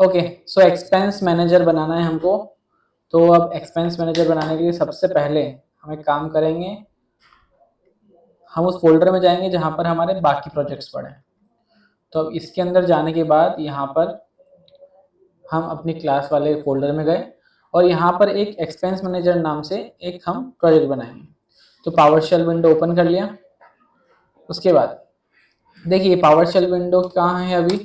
Okay, so expense manager बनाना है हमको। तो अब एक्सपेंस मैनेजर बनाने के लिए सबसे पहले हम एक काम करेंगे, हम उस फोल्डर में जाएंगे जहाँ पर हमारे बाकी प्रोजेक्ट्स पड़े हैं। तो अब इसके अंदर जाने के बाद यहाँ पर हम अपनी क्लास वाले फोल्डर में गए और यहाँ पर एक एक्सपेंस मैनेजर नाम से एक हम प्रोजेक्ट बनाएंगे। तो पावर शेल विंडो ओपन कर लिया। उसके बाद देखिए पावर शेल विंडो कहाँ है अभी,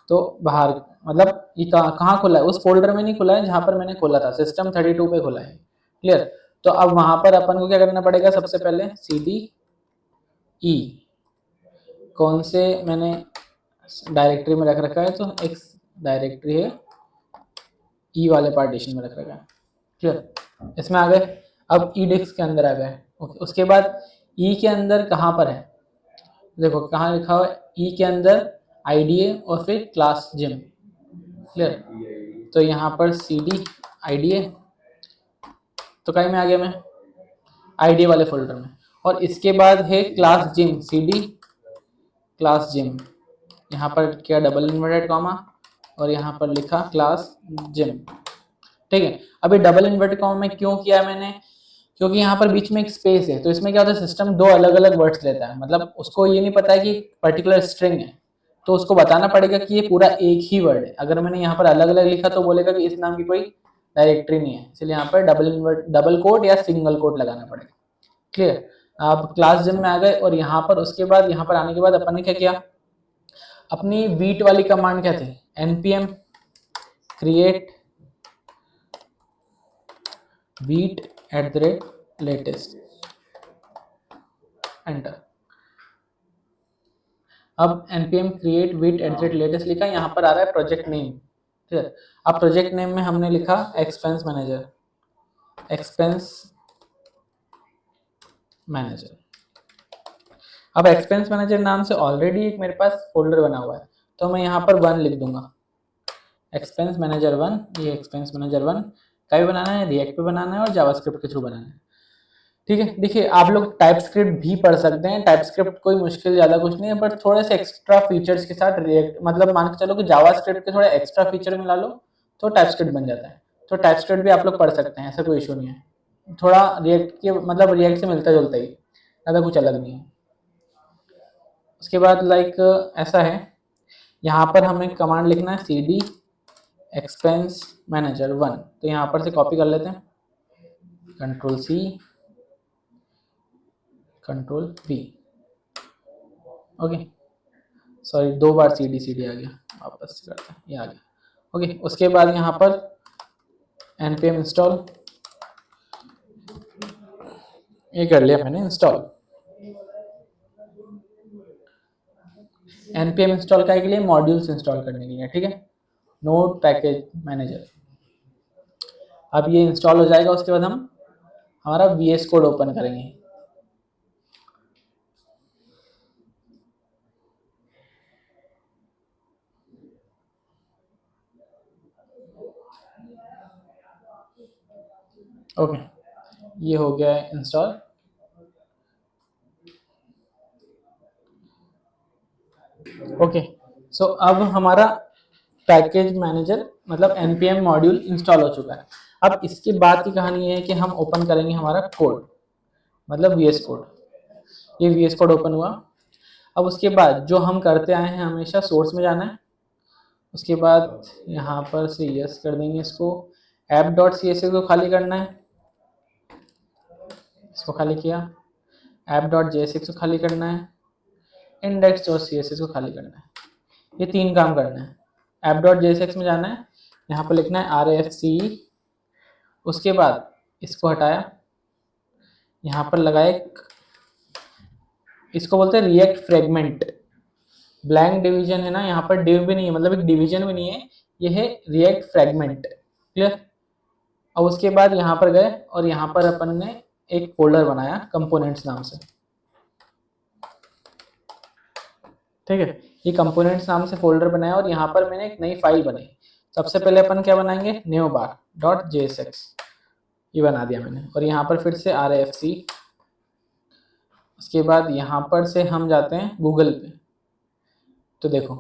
तो बाहर, मतलब ये कहाँ खुला है, उस फोल्डर में नहीं खुला है जहाँ पर मैंने खोला था, system32 पे खुला है। क्लियर। तो अब वहां पर अपन को क्या करना पड़ेगा, सबसे पहले cd e कौन से मैंने डायरेक्टरी में रख रखा है, तो एक डायरेक्टरी है ई वाले पार्टीशन में रख रखा है। क्लियर, इसमें आ गए। अब ई डिस्क के अंदर आ गए। उसके बाद ई के अंदर कहाँ पर है, देखो कहाँ लिखा हुआ है, ई के अंदर आईडीए और फिर क्लास जिम। क्लियर, तो यहाँ पर cd आईडीए, तो कहीं में आ गया मैं आईडीए वाले फोल्डर में। और इसके बाद है class gym, cd class gym, यहाँ पर किया डबल इन्वर्टेड कॉमा और यहाँ पर लिखा क्लास जिम। ठीक है, अभी डबल इन्वर्टेड कॉमा में क्यों किया मैंने, क्योंकि यहाँ पर बीच में एक स्पेस है, तो इसमें क्या होता है, सिस्टम दो अलग अलग वर्ड्स लेता है, मतलब उसको ये नहीं पता है कि पर्टिकुलर स्ट्रिंग है, तो उसको बताना पड़ेगा कि ये पूरा एक ही वर्ड है। अगर मैंने यहाँ पर अलग अलग लिखा तो बोलेगा कि इस नाम की कोई डायरेक्टरी नहीं है, इसलिए यहाँ पर डबल कोट या सिंगल कोट लगाना पड़ेगा। क्लियर, आप क्लास जिम में आ गए और यहाँ पर उसके बाद यहाँ पर आने के बाद अपन ने क्या किया, अपनी वीट वाली कमांड क्या थी, npm create wheat @latest, enter. अब npm create वीट @latest लिखा, यहाँ पर आ रहा है प्रोजेक्ट नेम। ठीक है, अब प्रोजेक्ट नेम में हमने लिखा एक्सपेंस मैनेजर, एक्सपेंस मैनेजर। अब एक्सपेंस मैनेजर नाम से ऑलरेडी एक मेरे पास फोल्डर बना हुआ है, तो मैं यहाँ पर 1 लिख दूंगा, एक्सपेंस मैनेजर 1। ये एक्सपेंस मैनेजर 1 का भी बनाना है, रिएक्ट पे बनाना है और जावास्क्रिप्ट के थ्रू बनाना है। ठीक है, देखिए आप लोग टाइपस्क्रिप्ट भी पढ़ सकते हैं, टाइपस्क्रिप्ट कोई मुश्किल ज़्यादा कुछ नहीं है, बट थोड़े से एक्स्ट्रा फीचर्स के साथ रिएक्ट, मतलब मान के चलो कि जावास्क्रिप्ट के थोड़े एक्स्ट्रा फीचर मिला लो तो टाइपस्क्रिप्ट बन जाता है। तो टाइपस्क्रिप्ट भी आप लोग पढ़ सकते हैं, ऐसा कोई इशू नहीं है, थोड़ा रिएक्ट के मतलब रिएक्ट से मिलता जुलता ही, ज़्यादा कुछ अलग नहीं है। उसके बाद लाइक ऐसा है, यहाँ पर हमें कमांड लिखना है cd एक्सपेंस मैनेजर 1, तो यहाँ पर से कॉपी कर लेते हैं, control C control V। Okay, sorry 2 बार cd आ गया, वापस करते हैं, ये आ गया। ओके, उसके बाद यहाँ पर npm इंस्टॉल, ये कर लिया मैंने इंस्टॉल। npm इंस्टॉल करने के लिए, मॉड्यूल्स इंस्टॉल करने के लिए, ठीक है, नोड पैकेज मैनेजर। अब ये इंस्टॉल हो जाएगा, उसके बाद हम हमारा VS कोड ओपन करेंगे। ओके, ये हो गया है इंस्टॉल। ओके, सो अब हमारा पैकेज मैनेजर मतलब npm मॉड्यूल इंस्टॉल हो चुका है। अब इसके बाद की कहानी ये है कि हम ओपन करेंगे हमारा कोड, मतलब VS कोड। ये VS कोड ओपन हुआ। अब उसके बाद जो हम करते आए हैं, हमेशा सोर्स में जाना है, उसके बाद यहाँ पर से यस कर देंगे इसको, app.css को खाली करना है, इसको खाली किया, app.jsx को खाली करना है, इंडेक्स और CSS को खाली करना है। ये 3 काम करना है। app.jsx में जाना है, यहाँ पर लिखना है RFCE, उसके बाद इसको हटाया, यहाँ पर लगाए, इसको बोलते हैं रिएक्ट फ्रेगमेंट, ब्लैंक डिवीजन है ना, यहाँ पर डिव भी नहीं है, मतलब एक डिवीजन भी नहीं है, ये है रिएक्ट फ्रेगमेंट। क्लियर। अब उसके बाद यहाँ पर गए और यहाँ पर अपन ने एक फोल्डर बनाया कंपोनेंट्स नाम से। ठीक है, ये कंपोनेंट्स नाम से फोल्डर बनाया और यहाँ पर मैंने एक नई फाइल बनाई। सबसे पहले अपन क्या बनाएंगे, neobar.jsx, ये बना दिया मैंने, और यहाँ पर फिर से RFC। उसके बाद यहाँ पर से हम जाते हैं गूगल पे, तो देखो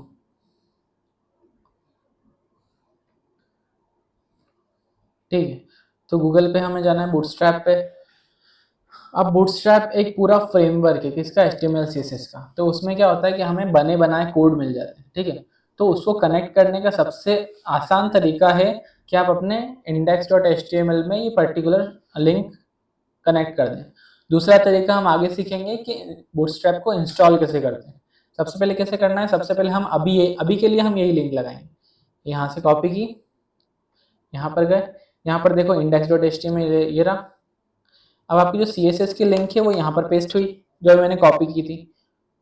ठीक है। तो गूगल पे हमें जाना है बूटस्ट्रैप पे। अब बूटस्ट्रैप एक पूरा फ्रेमवर्क है किसका, HTML CSS का। तो उसमें क्या होता है कि हमें बने बनाए कोड मिल जाते हैं, ठीक है। तो उसको कनेक्ट करने का सबसे आसान तरीका है कि आप अपने index.html में ये पर्टिकुलर लिंक कनेक्ट कर दें। दूसरा तरीका हम आगे सीखेंगे कि बूटस्ट्रैप को इंस्टॉल कैसे करते हैं। सबसे पहले कैसे करना है, सबसे पहले हम अभी के लिए हम यही लिंक लगाएंगे। यहाँ से कॉपी की, यहाँ पर गए, यहाँ पर देखो index.html ये रहा। अब आपकी जो CSS की लिंक है वो यहाँ पर पेस्ट हुई, जो मैंने कॉपी की थी।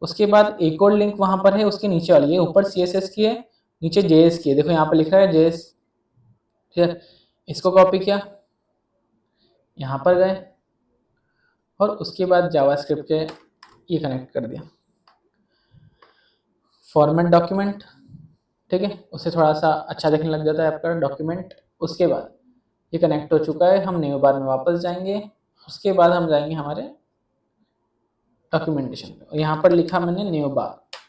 उसके बाद एक और लिंक वहाँ पर है, उसके नीचे वाली है, ऊपर CSS की है, नीचे JS की है। देखो यहाँ पर लिखा है JS, ठीक है। इसको कॉपी किया, यहाँ पर गए और उसके बाद जावास्क्रिप्ट के ये कनेक्ट कर दिया। फॉर्मेट डॉक्यूमेंट, ठीक है, उससे थोड़ा सा अच्छा दिखने लग जाता है आपका डॉक्यूमेंट। उसके बाद ये कनेक्ट हो चुका है, हम न्यू बार में वापस जाएंगे। उसके बाद हम जाएंगे हमारे डॉक्यूमेंटेशन पे, और यहाँ पर लिखा मैंने न्यू बार।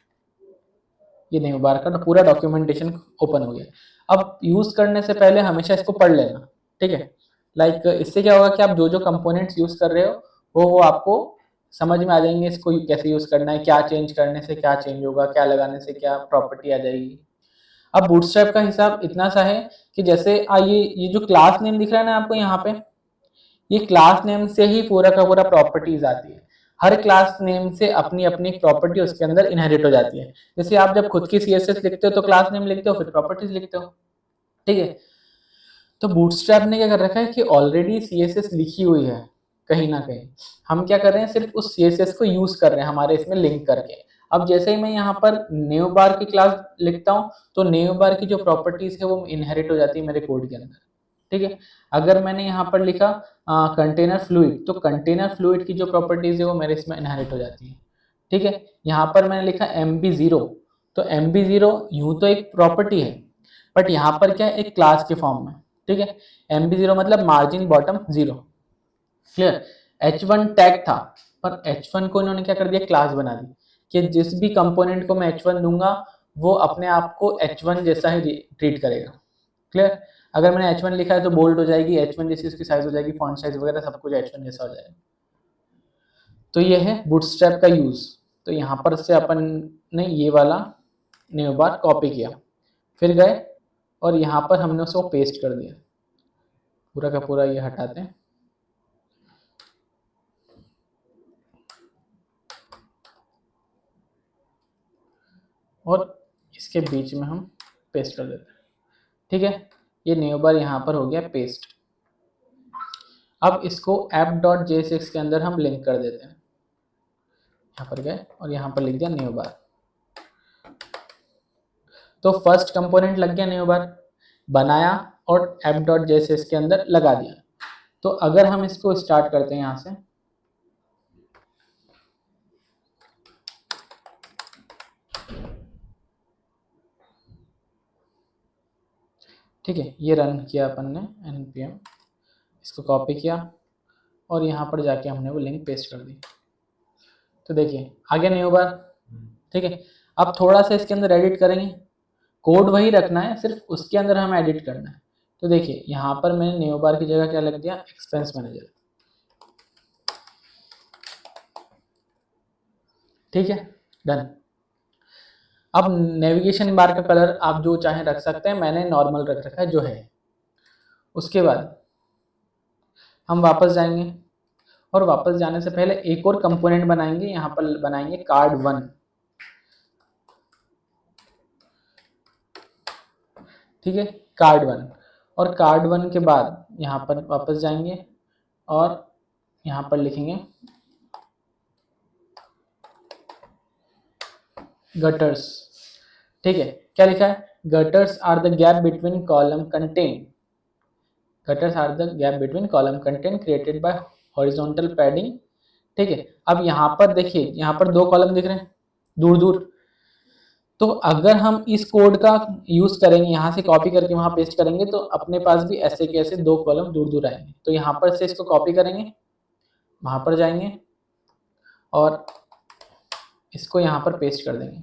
ये न्यू बार का पूरा डॉक्यूमेंटेशन ओपन हो गया। अब यूज़ करने से पहले हमेशा इसको पढ़ लेना, ठीक है। लाइक इससे क्या होगा कि आप जो जो कंपोनेंट्स यूज़ कर रहे हो वो आपको समझ में आ जाएंगे, इसको कैसे यूज़ करना है, क्या चेंज करने से क्या चेंज होगा, क्या लगाने से क्या प्रॉपर्टी आ जाएगी। अब बूटस्ट्रैप का हिसाब इतना सा है कि जैसे ये जो क्लास नेम दिख रहा है ना आपको यहाँ पे, ये क्लास नेम से ही पूरा का पूरा प्रॉपर्टीज आती है। हर क्लास नेम से अपनी अपनी प्रॉपर्टी उसके अंदर इनहेरिट हो जाती है। जैसे आप जब खुद की CSS लिखते हो तो क्लास नेम लिखते हो, फिर प्रॉपर्टीज लिखते हो, ठीक है। तो बूटस्ट्रैप ने क्या कर रखा है कि ऑलरेडी CSS लिखी हुई है कहीं ना कहीं, हम क्या कर रहे हैं सिर्फ उस CSS को यूज कर रहे हैं हमारे इसमें लिंक करके। अब जैसे ही मैं यहाँ पर न्यू बार की क्लास लिखता हूँ तो न्यू बार की जो प्रॉपर्टीज है वो इनहेरिट हो जाती है मेरे कोड के अंदर, ठीक है। अगर मैंने यहाँ पर लिखा कंटेनर फ्लूइड, तो कंटेनर फ्लूइड की जो प्रॉपर्टीज है वो मेरे इसमें इनहेरिट हो जाती है, ठीक है। यहाँ पर मैंने लिखा MB0, तो MB0 यूं तो एक प्रॉपर्टी है, बट यहाँ पर क्या है, एक क्लास के फॉर्म में, ठीक है। MB0 मतलब margin bottom zero, clear. H1 tag था, पर H1 को इन्होंने क्या कर दिया, क्लास बना दी कि जिस भी कंपोनेंट को मैं H1 दूंगा वो अपने आप को H1 जैसा ही ट्रीट करेगा, क्लियर। अगर मैंने H1 लिखा है तो बोल्ड हो जाएगी, H1 जैसी उसकी साइज हो जाएगी, फॉन्ट साइज वगैरह सब कुछ H1 जैसा हो जाएगा। तो ये है बूटस्ट्रैप का यूज। तो यहाँ पर से अपन ने ये वाला न्यू बार कॉपी किया, फिर गए और यहाँ पर हमने उसको पेस्ट कर दिया। पूरा का पूरा ये हटाते हैं, और इसके बीच में हम पेस्ट कर देते हैं, ठीक है। ये न्यू बार यहाँ पर हो गया पेस्ट। अब इसको app.jsx के अंदर हम लिंक कर देते हैं। यहाँ पर गए और यहाँ पर लिख दिया न्यू बार, तो फर्स्ट कंपोनेंट लग गया, न्यू बार बनाया और app.jsx के अंदर लगा दिया। तो अगर हम इसको स्टार्ट करते हैं यहाँ से, ठीक है, ये रन किया अपन ने npm, इसको कॉपी किया और यहाँ पर जाके हमने वो लिंक पेस्ट कर दी। तो देखिए आ गया न्यू बार, ठीक है। अब थोड़ा सा इसके अंदर एडिट करेंगे, कोड वही रखना है, सिर्फ उसके अंदर हमें एडिट करना है। तो देखिए यहाँ पर मैंने न्यू बार की जगह क्या लग दिया, एक्सपेंस मैनेजर, ठीक है, डन। अब नेविगेशन बार का कलर आप जो चाहें रख सकते हैं, मैंने नॉर्मल रख रखा है जो है। उसके बाद हम वापस जाएंगे और वापस जाने से पहले एक और कंपोनेंट बनाएंगे, यहाँ पर बनाएंगे card1, ठीक है, card1। और card1 के बाद यहाँ पर वापस जाएंगे और यहाँ पर लिखेंगे गटर्स, ठीक है। क्या लिखा है, gutters are the gap between column content, gutters are the gap between column content created by horizontal padding, ठीक है। अब यहाँ पर देखिए, यहाँ पर दो कॉलम दिख रहे हैं दूर दूर, तो अगर हम इस कोड का यूज करेंगे, यहाँ से कॉपी करके वहां पेस्ट करेंगे, तो अपने पास भी ऐसे के ऐसे दो कॉलम दूर दूर आएंगे। तो यहाँ पर से इसको कॉपी करेंगे, वहां पर जाएंगे और इसको यहाँ पर पेस्ट कर देंगे।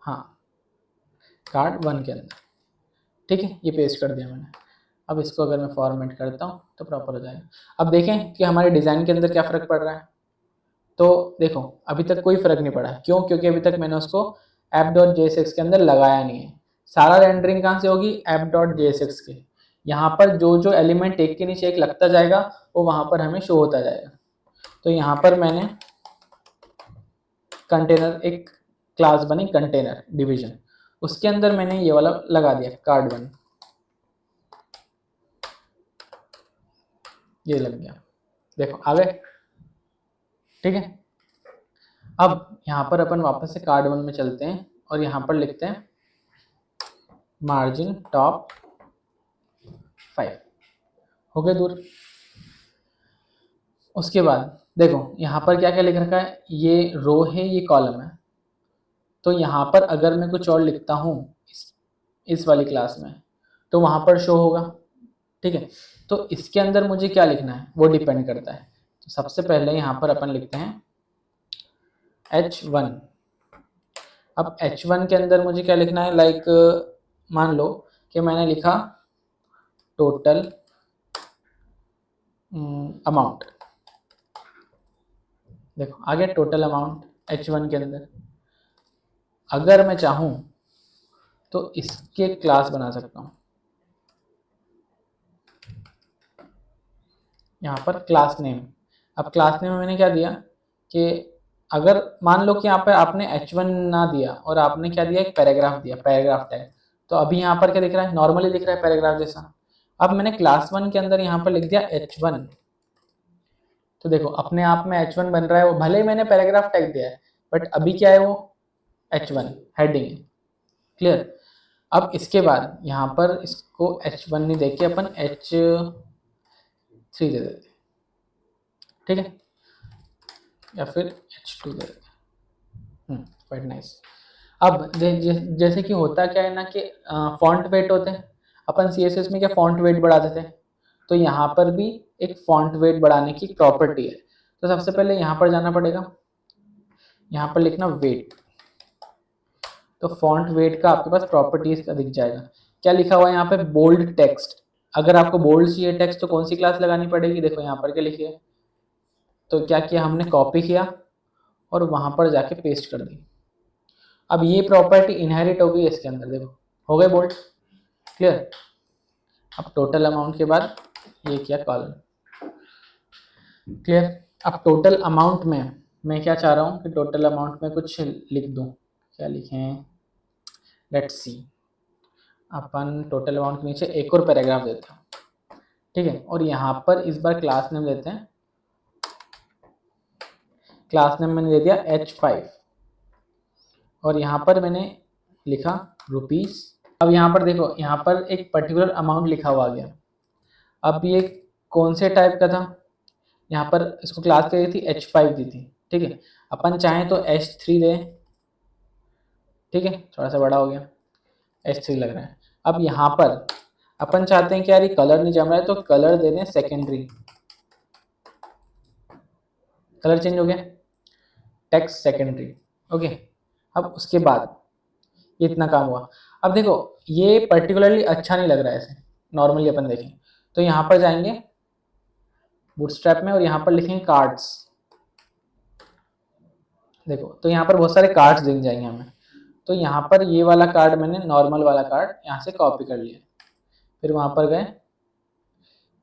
हाँ, card1 के अंदर, ठीक है, ये पेस्ट कर दिया मैंने। अब इसको अगर मैं फॉर्मेट करता हूँ तो प्रॉपर हो जाएगा। अब देखें कि हमारे डिज़ाइन के अंदर क्या फ़र्क पड़ रहा है। तो देखो अभी तक कोई फ़र्क नहीं पड़ा है, क्यों? क्योंकि अभी तक मैंने उसको app.jsx के अंदर लगाया नहीं है। सारा रेंडरिंग कहाँ से होगी? app.jsx के। यहाँ पर जो जो एलिमेंट एक के नीचे एक लगता जाएगा वो वहाँ पर हमें शो होता जाएगा। तो यहाँ पर मैंने कंटेनर, एक क्लास बनी कंटेनर डिवीजन, उसके अंदर मैंने ये वाला लगा दिया card1, ये लग गया। देखो आ गए, ठीक है। अब यहाँ पर अपन वापस से card1 में चलते हैं और यहाँ पर लिखते हैं मार्जिन टॉप 5, हो गए दूर। उसके बाद देखो यहाँ पर क्या क्या लिख रखा है, ये रो है, ये कॉलम है। तो यहाँ पर अगर मैं कुछ और लिखता हूँ इस वाली क्लास में तो वहाँ पर शो होगा, ठीक है। तो इसके अंदर मुझे क्या लिखना है वो डिपेंड करता है। तो सबसे पहले यहाँ पर अपन लिखते हैं h1। अब h1 के अंदर मुझे क्या लिखना है, लाइक मान लो कि मैंने लिखा टोटल अमाउंट। देखो आ गया टोटल अमाउंट h1 के अंदर। अगर मैं चाहूँ तो इसके क्लास बना सकता हूँ, यहाँ पर क्लास नेम। अब क्लास नेम में मैंने क्या दिया कि अगर मान लो कि यहाँ पे आपने h1 ना दिया और आपने क्या दिया, एक पैराग्राफ दिया, पैराग्राफ टैग। तो अभी यहाँ पर क्या दिख रहा है, नॉर्मली दिख रहा है पैराग्राफ जैसा। अब मैंने क्लास 1 के अंदर यहाँ पर लिख दिया h1। तो देखो अपने आप में h1 बन रहा है, वो भले ही मैंने पैराग्राफ टैग दिया है बट अभी क्या है, वो h1 हेडिंग है। क्लियर। अब इसके बाद यहाँ पर इसको h1 नहीं देके अपन h3 दे देते, ठीक है, या फिर h2 दे देते। Quite nice. अब जैसे कि होता क्या है ना कि फॉन्ट वेट होते हैं, अपन CSS में क्या फॉन्ट वेट बढ़ा देते हैं, तो यहाँ पर भी एक फॉन्ट वेट बढ़ाने की प्रॉपर्टी है। तो सबसे पहले यहाँ पर जाना पड़ेगा, यहाँ पर लिखना वेट। तो फॉन्ट वेट का आपके पास प्रॉपर्टीज का दिख जाएगा। क्या लिखा हुआ है यहाँ पे, बोल्ड टेक्स्ट। अगर आपको बोल्ड चाहिए टेक्स्ट तो कौन सी क्लास लगानी पड़ेगी, देखो यहाँ पर क्या लिखिए। तो क्या किया हमने, कॉपी किया और वहां पर जाके पेस्ट कर दी। अब ये प्रॉपर्टी इनहेरिट हो गई इसके अंदर, देखो हो गए बोल्ड। क्लियर। अब टोटल अमाउंट के बाद ये किया कॉलम। क्लियर। अब टोटल अमाउंट में मैं क्या चाह रहा हूँ कि टोटल अमाउंट में कुछ लिख दूँ। क्या लिखें, let's see. Upon total amount के नीचे एक और पैराग्राफ देते हैं, ठीक है। और यहाँ पर इस बार क्लास नेम देते हैं, क्लास नेम मैंने दे दिया h5 और यहाँ पर मैंने लिखा रुपीस। अब यहाँ पर देखो, यहाँ पर एक पर्टिकुलर अमाउंट लिखा हुआ आ गया। अब ये कौन से टाइप का था, यहाँ पर इसको क्लास क्या दी थी, h5 दी थी, ठीक है। अपन चाहें तो h3 दें, ठीक है, थोड़ा सा बड़ा हो गया, h3 लग रहा है। अब यहाँ पर अपन चाहते हैं कि यार ये कलर नहीं जम रहा है, तो कलर दे दें सेकेंडरी, कलर चेंज हो गया, टेक्स्ट सेकेंडरी, ओके। अब उसके बाद ये इतना काम हुआ। अब देखो ये पर्टिकुलरली अच्छा नहीं लग रहा है ऐसे, नॉर्मली अपन देखें तो यहाँ पर जाएंगे बूटस्ट्रैप में और यहाँ पर लिखेंगे कार्ड्स। देखो तो यहाँ पर बहुत सारे कार्ड्स दिख जाएंगे हमें। तो यहाँ पर ये वाला कार्ड मैंने, नॉर्मल वाला कार्ड यहाँ से कॉपी कर लिया, फिर वहाँ पर गए,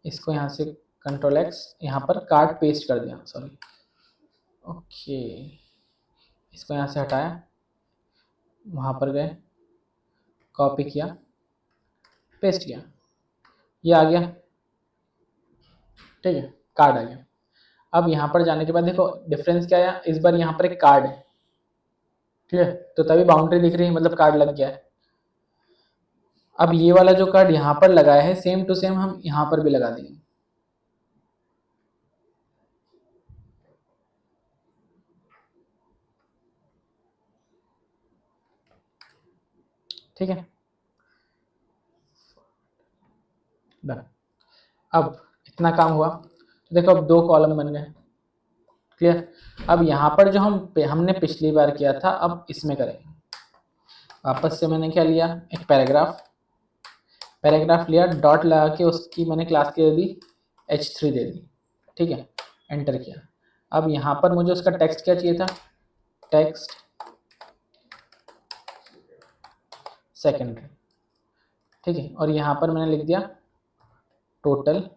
इसको यहाँ से Ctrl+X, यहाँ पर कार्ड पेस्ट कर दिया, सॉरी, ओके। इसको यहाँ से हटाया, वहाँ पर गए, कॉपी किया, पेस्ट किया, ये आ गया, ठीक है, कार्ड आ गया। अब यहाँ पर जाने के बाद देखो डिफरेंस क्या आया, इस बार यहाँ पर एक कार्ड है, क्लियर। तो तभी बाउंड्री दिख रही है, मतलब कार्ड लग गया है। अब ये वाला जो कार्ड यहाँ पर लगाया है सेम टू सेम हम यहाँ पर भी लगा देंगे, ठीक है, डन। अब इतना काम हुआ तो देखो अब 2 कॉलम बन गए, क्लियर। अब यहाँ पर जो हमने पिछली बार किया था अब इसमें करेंगे। वापस से मैंने क्या लिया, एक पैराग्राफ, पैराग्राफ लिया, डॉट लगा के उसकी मैंने क्लास की दे दी h3 दे दी, ठीक है, एंटर किया। अब यहाँ पर मुझे उसका टेक्स्ट क्या चाहिए था, टेक्स्ट सेकेंडरी, ठीक है, और यहाँ पर मैंने लिख दिया टोटल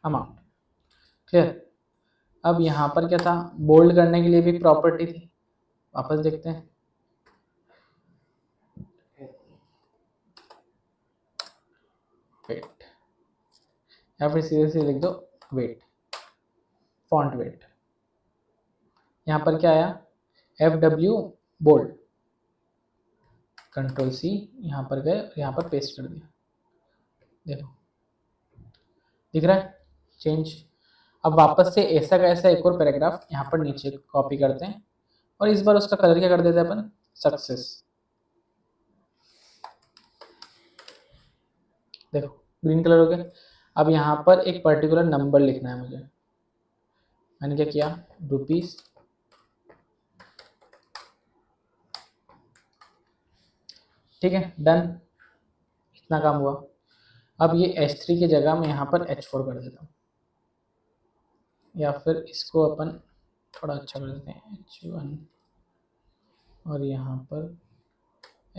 अमाउंट, क्लियर। अब यहाँ पर क्या था, बोल्ड करने के लिए भी प्रॉपर्टी थी, वापस देखते हैं। वेट, या फिर सीधे सीधे लिख दो वेट, फॉन्ट वेट। यहाँ पर क्या आया, FW बोल्ड, कंट्रोल C, यहाँ पर गए, यहाँ पर पेस्ट कर दिया, देखो दिख रहा है चेंज। अब वापस से ऐसा का ऐसा एक और पैराग्राफ यहाँ पर नीचे कॉपी करते हैं, और इस बार उसका कलर क्या कर देते हैं अपन, सक्सेस, देखो ग्रीन कलर हो गया। अब यहाँ पर एक पर्टिकुलर नंबर लिखना है मुझे, मैंने क्या किया, रुपीस, ठीक है, डन, इतना काम हुआ। अब ये H3 की जगह मैं यहाँ पर H4 कर देता हूँ, या फिर इसको अपन थोड़ा अच्छा कर देते हैं, H1 और यहाँ पर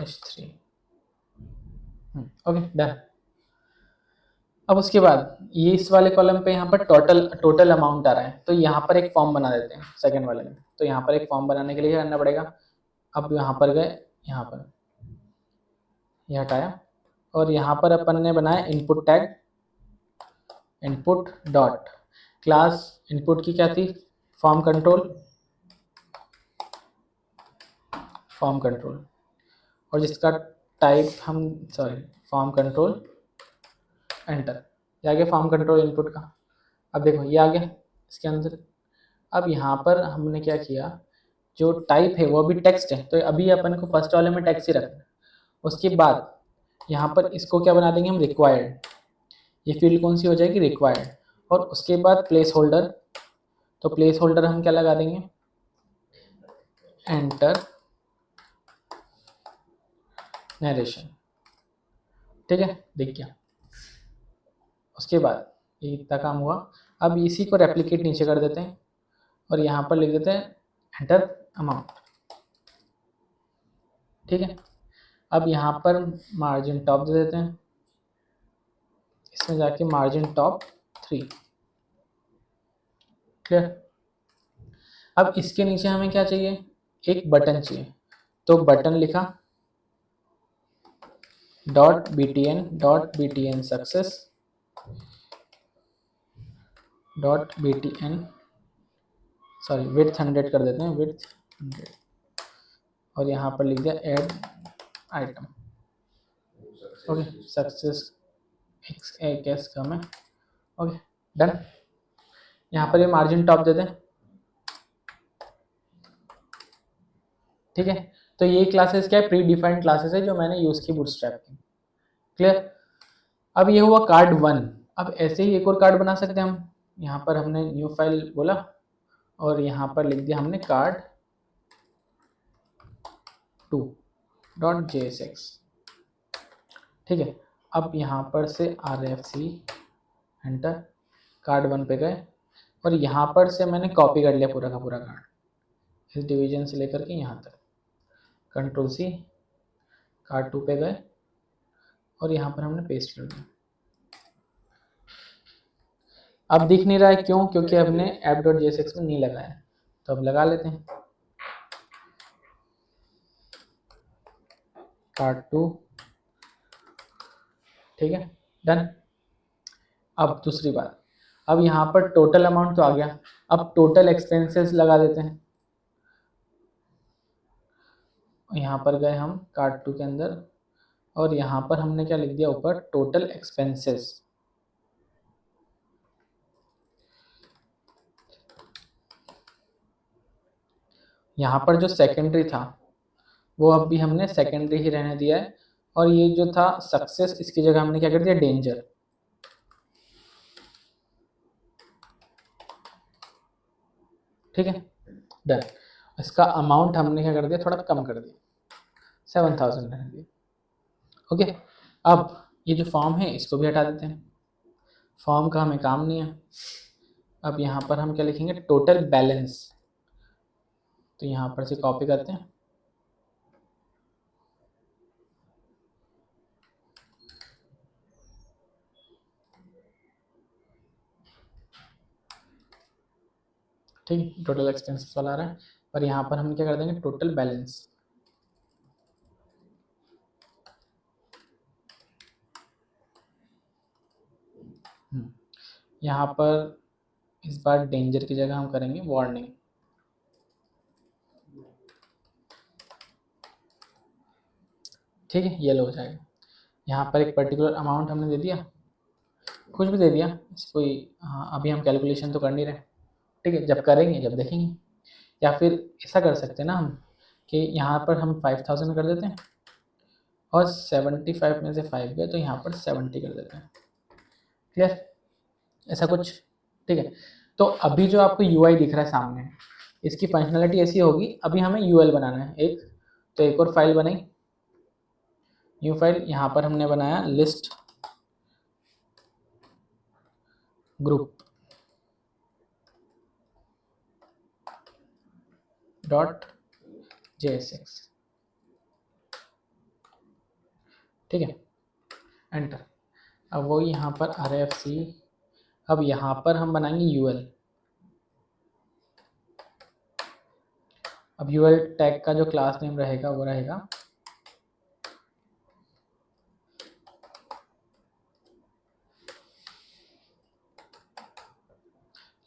H3, ओके डन। अब उसके बाद ये इस वाले कॉलम पे यहाँ पर टोटल अमाउंट आ रहा है, तो यहाँ पर एक फॉर्म बना देते हैं सेकंड वाले में। तो यहाँ पर एक फॉर्म बनाने के लिए क्या करना पड़ेगा, अब यहाँ पर गए, यहाँ पर ये हटाया, और यहाँ पर अपन ने बनाया input tag, input dot class, input की क्या थी, फॉर्म कंट्रोल, और जिसका टाइप हम फॉर्म कंट्रोल, एंटर, ये आ गया फॉर्म कंट्रोल इनपुट का। अब देखो ये आ गया इसके अंदर। अब यहाँ पर हमने क्या किया, जो टाइप है वो अभी टेक्स्ट है, तो अभी अपन को फर्स्ट वाले में टेक्स्ट ही रखना है। उसके बाद यहाँ पर इसको क्या बना देंगे हम, रिक्वायर्ड, ये फील्ड कौन सी हो जाएगी, रिक्वायर्ड, और उसके बाद प्लेस होल्डर, तो प्लेस होल्डर हम क्या लगा देंगे, एंटर नरेशन, ठीक है, दिख गया। उसके बाद ये इतना काम हुआ। अब इसी को रेप्लिकेट नीचे कर देते हैं, और यहाँ पर लिख देते हैं एंटर अमाउंट, ठीक है। अब यहाँ पर मार्जिन टॉप दे देते हैं, इसमें जाके मार्जिन टॉप 3, क्लियर। अब इसके नीचे हमें क्या चाहिए, एक बटन चाहिए, तो बटन लिखा .btn success .btn, sorry width 100 कर देते हैं, विड्थ 100, और यहाँ पर लिख दिया add item, okay, success X कम है, ओके डन। यहाँ पर ये मार्जिन टॉप दे दें, ठीक है। तो ये क्लासेस क्या है, प्री डिफाइंड क्लासेस है जो मैंने यूज़ की बूटस्ट्रैप की, क्लियर। अब ये हुआ कार्ड 1। अब ऐसे ही एक और कार्ड बना सकते हैं हम, यहाँ पर हमने न्यू फाइल बोला, और यहाँ पर लिख दिया हमने कार्ड 2.jsx, ठीक है। अब यहाँ पर से RFC एंटर, कार्ड 1 पे गए, और यहाँ पर से मैंने कॉपी कर लिया पूरा का पूरा कार्ड, इस डिवीजन से लेकर के यहाँ तक, कंट्रोल C, कार्ड 2 पे गए, और यहाँ पर हमने पेस्ट कर दिया। अब दिख नहीं रहा है, क्यों, क्योंकि हमने app.jsx में नहीं लगाया, तो अब लगा लेते हैं, कार्ड 2, ठीक है डन। अब दूसरी बात, अब यहाँ पर टोटल अमाउंट तो आ गया, अब टोटल एक्सपेंसेस लगा देते हैं। यहाँ पर गए हम कार्ड 2 के अंदर, और यहाँ पर हमने क्या लिख दिया ऊपर, टोटल एक्सपेंसेस, यहाँ पर जो सेकेंडरी था वो अब भी हमने सेकेंडरी ही रहने दिया है, और ये जो था सक्सेस, इसकी जगह हमने क्या कर दिया, डेंजर, ठीक है डन। इसका अमाउंट हमने क्या कर दिया, थोड़ा कम कर दिया, 7000 रहने दिया। ओके, अब ये जो फॉर्म है इसको भी हटा देते हैं, फॉर्म का हमें काम नहीं है। अब यहाँ पर हम क्या लिखेंगे, टोटल बैलेंस। तो यहाँ पर से कॉपी करते हैं, ठीक, टोटल एक्सपेंसेस वाला आ रहा है, और यहाँ पर हम क्या कर देंगे, टोटल बैलेंस। यहाँ पर इस बार डेंजर की जगह हम करेंगे वार्निंग। ठीक है, ये लो हो जाएगा। यहाँ पर एक पर्टिकुलर अमाउंट हमने दे दिया, कुछ भी दे दिया, कोई, हाँ अभी हम कैलकुलेशन तो कर नहीं रहे, ठीक है, जब करेंगे जब देखेंगे। या फिर ऐसा कर सकते हैं ना हम, कि यहाँ पर हम 5000 कर देते हैं, और 75 में से 5 गए तो यहाँ पर 70 कर देते हैं। क्लियर, ऐसा कुछ, ठीक है। तो अभी जो आपको यूआई दिख रहा है सामने, इसकी फंक्शनलिटी ऐसी होगी, अभी हमें यूएल बनाना है एक, तो एक और फाइल बनाई, न्यू फाइल, यहाँ पर हमने बनाया लिस्ट ग्रुप डॉट JSX, ठीक है, एंटर। अब वो यहाँ पर RFC, अब यहाँ पर हम बनाएंगे यूएल। अब यूएल टैग का जो क्लास नेम रहेगा वो रहेगा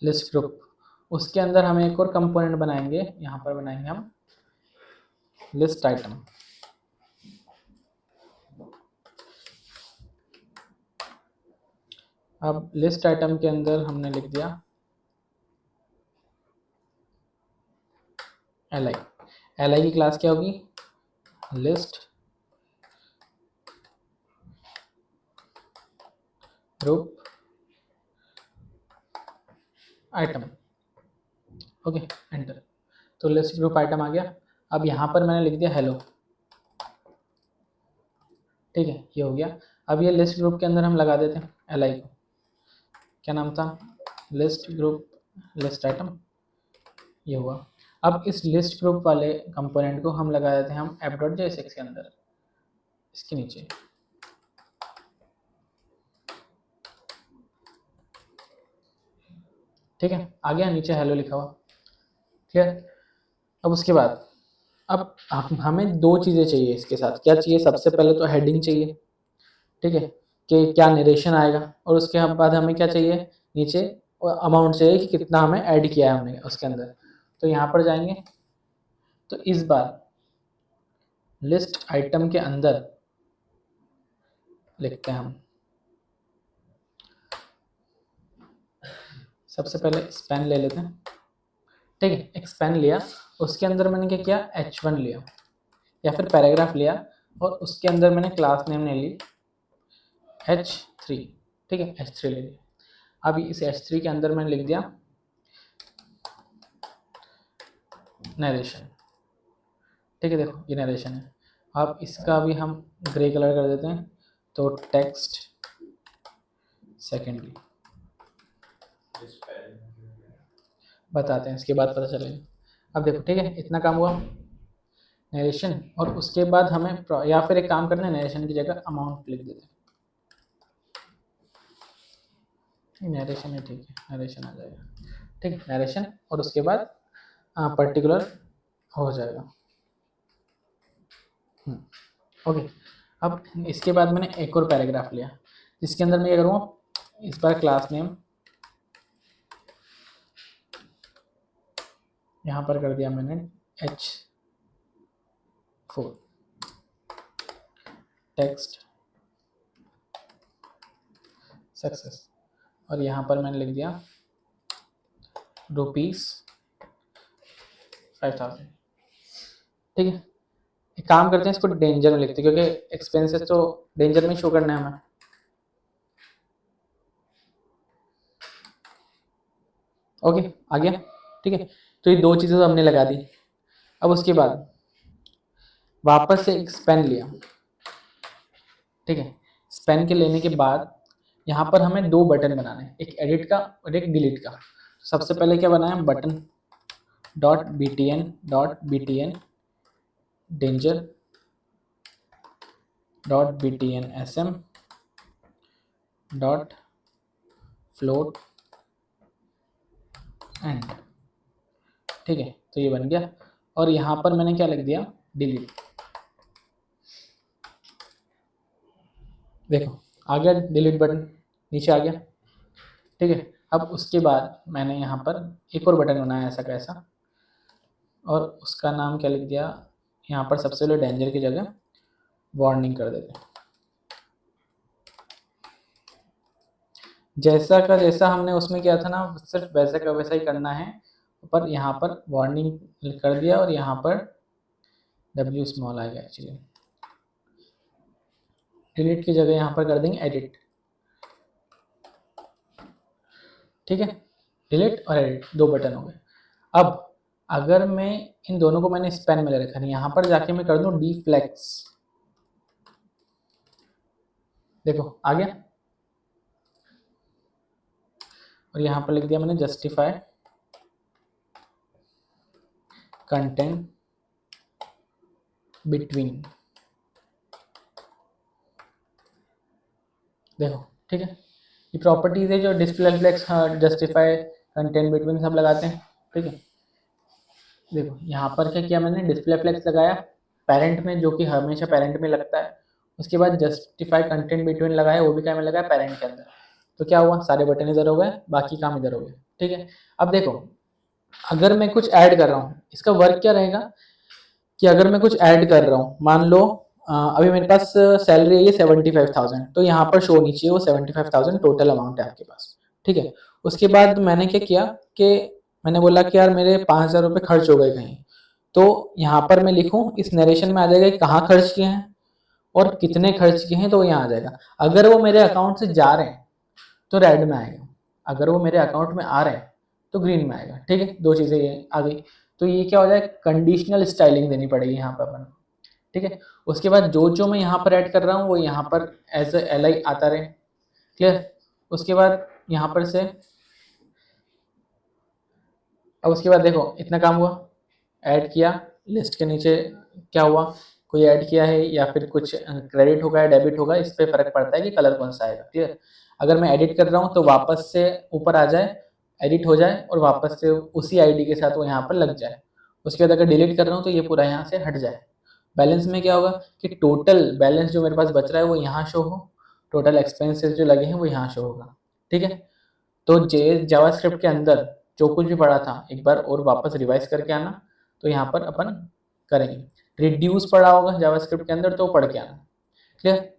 लिस्ट ग्रुप। उसके अंदर हम एक और कंपोनेंट बनाएंगे, यहाँ पर बनाएंगे हम लिस्ट आइटम। अब लिस्ट आइटम के अंदर हमने लिख दिया li की क्लास क्या होगी, list group item. Okay, enter. तो लिस्ट ग्रुप आइटम आ गया। अब यहाँ पर मैंने लिख दिया हेलो, ठीक है, ये हो गया। अब ये लिस्ट ग्रुप के अंदर हम लगा देते हैं li को, क्या नाम था, लिस्ट ग्रुप लिस्ट आइटम, ये हुआ। अब इस लिस्ट ग्रुप वाले कंपोनेंट को हम लगा देते हैं हम app.jsx के अंदर, इसके नीचे, ठीक है, आ गया, नीचे हेलो लिखा हुआ, क्लियर। अब उसके बाद अब हमें दो चीज़ें चाहिए इसके साथ, क्या चाहिए, सबसे पहले तो हेडिंग चाहिए, ठीक है, कि क्या नरेशन आएगा, और उसके बाद हमें क्या चाहिए, नीचे अमाउंट चाहिए कि कितना हमें ऐड किया है हमने उसके अंदर। तो यहाँ पर जाएंगे, तो इस बार लिस्ट आइटम के अंदर लिखते हैं हम, सबसे पहले स्पेन ले लेते हैं, ठीक है, एक स्पेन लिया, उसके अंदर मैंने क्या किया, H1 लिया या फिर पैराग्राफ लिया, और उसके अंदर मैंने क्लास नेम ले ली H3, ठीक है, H3 ले लिया। अब इस H3 के अंदर मैंने लिख दिया नरेशन, ठीक है, देखो ये नरेशन है। अब इसका भी हम ग्रे कलर कर देते हैं, तो टेक्स्ट सेकेंडरी बताते हैं, इसके बाद पता चलेगा। अब देखो, ठीक है, इतना काम हुआ नरेशन, और उसके बाद हमें या फिर एक काम करना है, नरेशन की जगह अमाउंट लिख देते हैं, नरेशन है, ठीक है, नरेशन आ जाएगा, ठीक है, नरेशन, और उसके बाद पर्टिकुलर हो जाएगा। ओके, अब इसके बाद मैंने एक और पैराग्राफ लिया, जिसके अंदर मैं क्या करूँगा, इस बार क्लास नेम यहाँ पर कर दिया मैंने H4, टेक्स्ट सक्सेस, और यहाँ पर मैंने लिख दिया ₹5000, ठीक है। एक काम करते हैं, इसको डेंजर में लिखते हैं, क्योंकि एक्सपेंसेस तो डेंजर में शो करना है हमें। ओके, आ गया, ठीक है। तो ये दो चीज़ें तो हमने लगा दी, अब उसके बाद वापस से एक स्पेन लिया, ठीक है। स्पेन के लेने के बाद यहाँ पर हमें दो बटन बनाने हैं, एक एडिट का और एक डिलीट का। सबसे पहले क्या बनाया, button .btn danger .btn sm .float end, ठीक है। तो ये बन गया और यहाँ पर मैंने क्या लिख दिया, डिलीट। देखो आ गया डिलीट बटन, नीचे आ गया, ठीक है। अब उसके बाद मैंने यहाँ पर एक और बटन बनाया ऐसा कैसा, और उसका नाम क्या लिख दिया, यहाँ पर सबसे पहले डेंजर की जगह वार्निंग कर देते। जैसा का जैसा हमने उसमें किया था ना, सिर्फ वैसा का वैसा ही करना है, पर यहाँ पर वार्निंग कर दिया और यहाँ पर W स्मॉल आ गया एक्चुअली। डिलीट की जगह यहाँ पर कर देंगे एडिट, ठीक है। डिलीट और एडिट दो बटन हो गए। अब अगर मैं इन दोनों को मैंने स्पेन में ले रखा है, यहाँ पर जाके मैं कर दूं डीफ्लेक्स, देखो आ गया। और यहाँ पर लिख दिया मैंने जस्टिफाई कंटेंट बिटवीन, देखो ठीक है। ये प्रॉपर्टीज है जो display flex, justify content between सब लगाते हैं, ठीक है। देखो यहाँ पर क्या किया मैंने, डिस्प्ले फ्लेक्स लगाया पेरेंट में, जो कि हमेशा पेरेंट में लगता है। उसके बाद जस्टिफाई कंटेंट बिटवीन लगाया, वो भी क्या में लगाया, पेरेंट के अंदर। तो क्या हुआ, सारे बटन इधर हो गए, बाकी काम इधर हो गए, ठीक है। अब देखो अगर मैं कुछ ऐड कर रहा हूँ, इसका वर्क क्या रहेगा कि अगर मैं कुछ ऐड कर रहा हूँ, मान लो अभी मेरे पास सैलरी है ये 75,000, तो यहाँ पर शो होनी चाहिए वो 75,000 टोटल अमाउंट है आपके पास, ठीक है। उसके बाद मैंने क्या किया कि मैंने बोला कि यार मेरे 5,000 रुपये खर्च हो गए कहीं, तो यहाँ पर मैं लिखूँ, इस नरेशन में आ जाएगा कि कहाँ खर्च किए हैं और कितने खर्च किए हैं, तो यहाँ आ जाएगा। अगर वो मेरे अकाउंट से जा रहे हैं तो रेड में आएगा, अगर वो मेरे अकाउंट में आ रहे हैं तो ग्रीन में आएगा, ठीक है। दो चीज़ें ये आ गई। तो ये क्या हो जाए, कंडीशनल स्टाइलिंग देनी पड़ेगी यहाँ पर अपन, ठीक है। उसके बाद जो जो मैं यहाँ पर ऐड कर रहा हूँ वो यहाँ पर एज एल आई आता रहे, क्लियर। उसके बाद यहाँ पर से, अब उसके बाद देखो इतना काम हुआ, ऐड किया, लिस्ट के नीचे क्या हुआ, कोई ऐड किया है या फिर कुछ क्रेडिट होगा या डेबिट होगा, इस पर फर्क पड़ता है कि कलर कौन सा आएगा, क्लियर। अगर मैं एडिट कर रहा हूँ तो वापस से ऊपर आ जाए, एडिट हो जाए और वापस से उसी आईडी के साथ वो यहाँ पर लग जाए। उसके बाद अगर डिलीट कर रहा हूँ तो ये पूरा यहाँ से हट जाए। बैलेंस में क्या होगा कि टोटल बैलेंस जो मेरे पास बच रहा है वो यहाँ शो हो, टोटल एक्सपेंसेस जो लगे हैं वो यहाँ शो होगा, ठीक है। तो जावास्क्रिप्ट के अंदर जो कुछ भी पढ़ा था एक बार और वापस रिवाइज करके आना, तो यहाँ पर अपन करेंगे। रिड्यूस पढ़ा होगा जावास्क्रिप्ट के अंदर, तो पढ़ के आना, क्लियर।